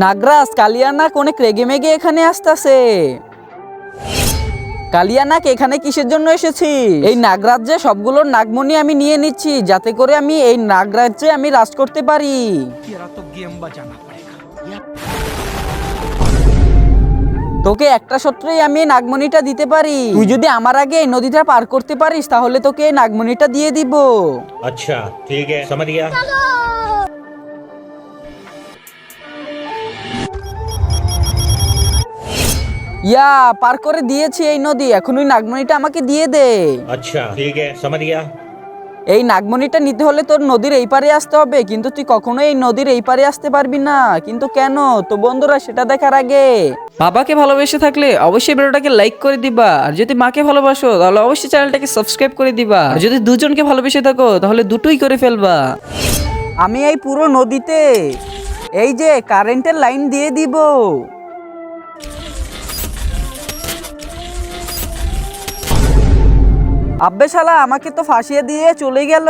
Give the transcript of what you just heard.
নাগরাজ কালিয়ানাক অনেক রেগে মেগে এখানে আসতেছে। কালিয়ানাক এখানে কিসের জন্য এসেছি? এই নাগরাজ্যে সবগুলোর নাগমণি আমি নিয়ে নিচ্ছি, যাতে করে আমি এই নাগরাজ্যে আমি রাজ করতে পারি। তোকে একটা সূত্রেই আমি এই নাগমণিটা দিতে পারি। তুই যদি আমার আগে এই নদীটা পার করতে পারিস তাহলে তোকে এই নাগমণিটা দিয়ে দিব। अच्छा ठीक है समझ गया। ইয়া পার করে দিয়েছি এই নদী, এখন ওই নাগমণিটা আমাকে দিয়ে দে। अच्छा ठीक है समझ गया। এই নাগমণিটা নিতে হলে তোর নদীর এই পারে আসতে হবে, কিন্তু তুই কখনোই এই নদীর এই পারে আসতে পারবি না। কিন্তু কেন? তো বন্ধুরা সেটা দেখার আগে বাবাকে ভালোবেসে থাকলে অবশ্যই ভিডিওটাকে লাইক করে দিবা, আর যদি মাকে ভালোবাসো তাহলে অবশ্যই চ্যানেলটাকে সাবস্ক্রাইব করে দিবা, আর যদি দুজনকে ভালোবেসে থাকো তাহলে দুটোই করে ফেলবা। আমি এই পুরো নদীতে এই যে কারেন্টের লাইন দিয়ে দিব। আব্বে শালা আমাকে তো ফাঁসিয়ে দিয়ে চলে গেল।